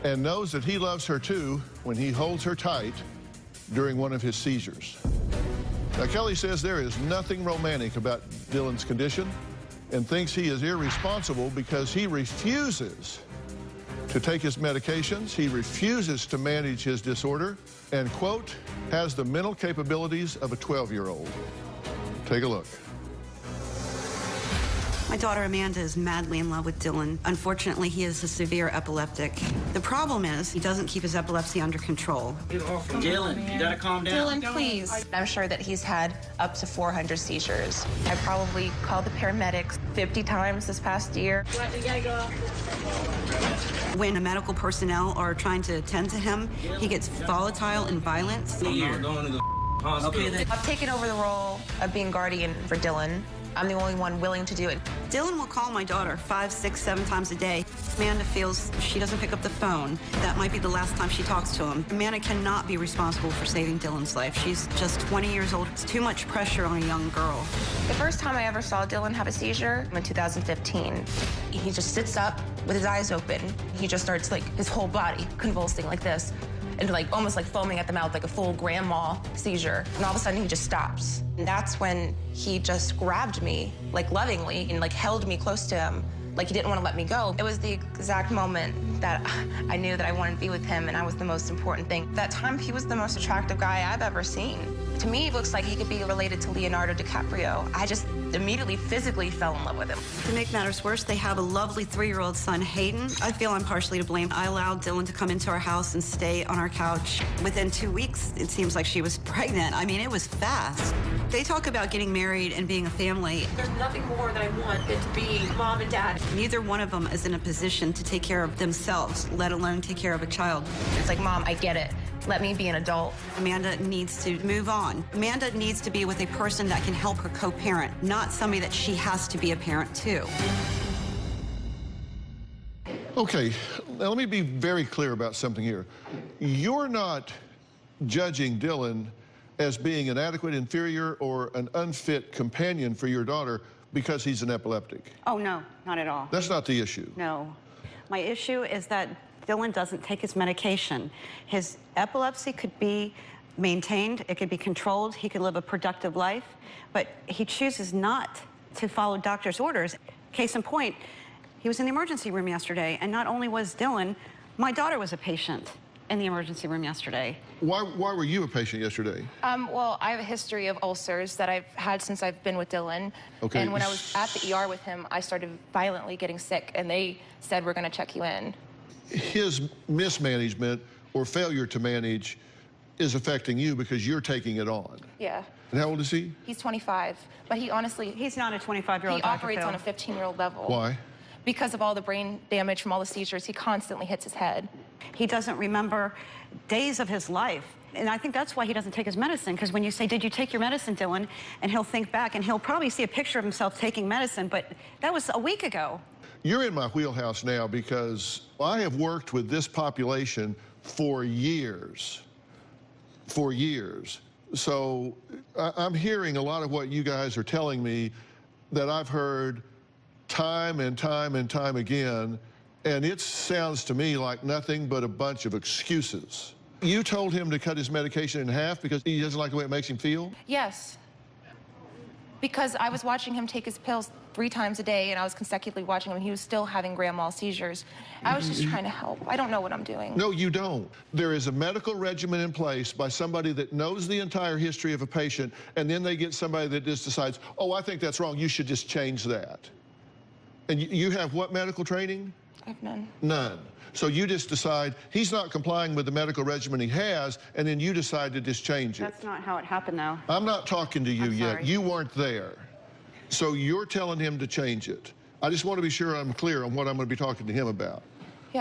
and knows that he loves her too when he holds her tight during one of his seizures. Now, Kelly says there is nothing romantic about Dylan's condition and thinks he is irresponsible because he refuses to take his medications, he refuses to manage his disorder, and, quote, has the mental capabilities of a 12-year-old. Take a look. My daughter Amanda is madly in love with Dylan. Unfortunately, he is a severe epileptic. The problem is he doesn't keep his epilepsy under control. Dylan, you gotta calm down. Dylan, please. I'm sure that he's had up to 400 seizures. I probably called the paramedics 50 times this past year. We gotta go. When the medical personnel are trying to attend to him, he gets volatile and violent. I'm not going to the hospital. Okay, I've taken over the role of being guardian for Dylan. I'm the only one willing to do it. Dylan will call my daughter 5, 6, 7 times a day. Amanda feels she doesn't pick up the phone. That might be the last time she talks to him. Amanda cannot be responsible for saving Dylan's life. She's just 20 years old. It's too much pressure on a young girl. The first time I ever saw Dylan have a seizure in 2015, he just sits up with his eyes open. He just starts, like, his whole body convulsing like this, and like almost like foaming at the mouth, like a full grandma seizure. And all of a sudden he just stops. And that's when he just grabbed me, like lovingly, and like held me close to him, like he didn't want to let me go. It was the exact moment that I knew that I wanted to be with him, and I was the most important thing. That time, he was the most attractive guy I've ever seen. To me, it looks like he could be related to Leonardo DiCaprio. I just immediately physically fell in love with him. To make matters worse, they have a lovely 3-year-old son, Hayden. I feel I'm partially to blame. I allowed Dylan to come into our house and stay on our couch. Within 2 weeks, it seems like she was pregnant. I mean, it was fast. They talk about getting married and being a family. There's nothing more that I want than to be mom and dad. Neither one of them is in a position to take care of themselves, let alone take care of a child. It's like, Mom, I get it. Let me be an adult. Amanda needs to move on. Amanda needs to be with a person that can help her co-parent, not somebody that she has to be a parent to. Okay, now let me be very clear about something here. You're not judging Dylan as being an adequate, inferior, or an unfit companion for your daughter because he's an epileptic. Oh, no, not at all. That's not the issue. No. My issue is that Dylan doesn't take his medication. His epilepsy could be maintained, it could be controlled, he could live a productive life, but he chooses not to follow doctor's orders. Case in point, he was in the emergency room yesterday, and not only was Dylan, my daughter was a patient in the emergency room yesterday. Why were you a patient yesterday? Well, I have a history of ulcers that I've had since I've been with Dylan. Okay. And when I was at the ER with him, I started violently getting sick, and they said, we're going to check you in. His mismanagement or failure to manage is affecting you because you're taking it on. Yeah. And how old is he? He's 25, but he honestly... He's not a 25-year-old, He operates on a 15-year-old level. Why? Because of all the brain damage from all the seizures, he constantly hits his head. He doesn't remember days of his life. And I think that's why he doesn't take his medicine, because when you say, did you take your medicine, Dylan? And he'll think back, and he'll probably see a picture of himself taking medicine, but that was a week ago. You're in my wheelhouse now because I have worked with this population for years. For years. So I'm hearing a lot of what you guys are telling me that I've heard time and time and time again, and it sounds to me like nothing but a bunch of excuses. You told him to cut his medication in half because he doesn't like the way it makes him feel? Yes. Because I was watching him take his pills 3 times a day, and I was consecutively watching him, and he was still having grand mal seizures. I was just trying to help. I don't know what I'm doing. No, you don't. There is a medical regimen in place by somebody that knows the entire history of a patient, and then they get somebody that just decides, oh, I think that's wrong, you should just change that. And you have what medical training? I have none. None. So you just decide he's not complying with the medical regimen he has, and then you decide to just change it. That's not how it happened, though. I'm not talking to you I'm yet. sorry. You weren't there. So you're telling him to change it. I just want to be sure I'm clear on what I'm going to be talking to him about.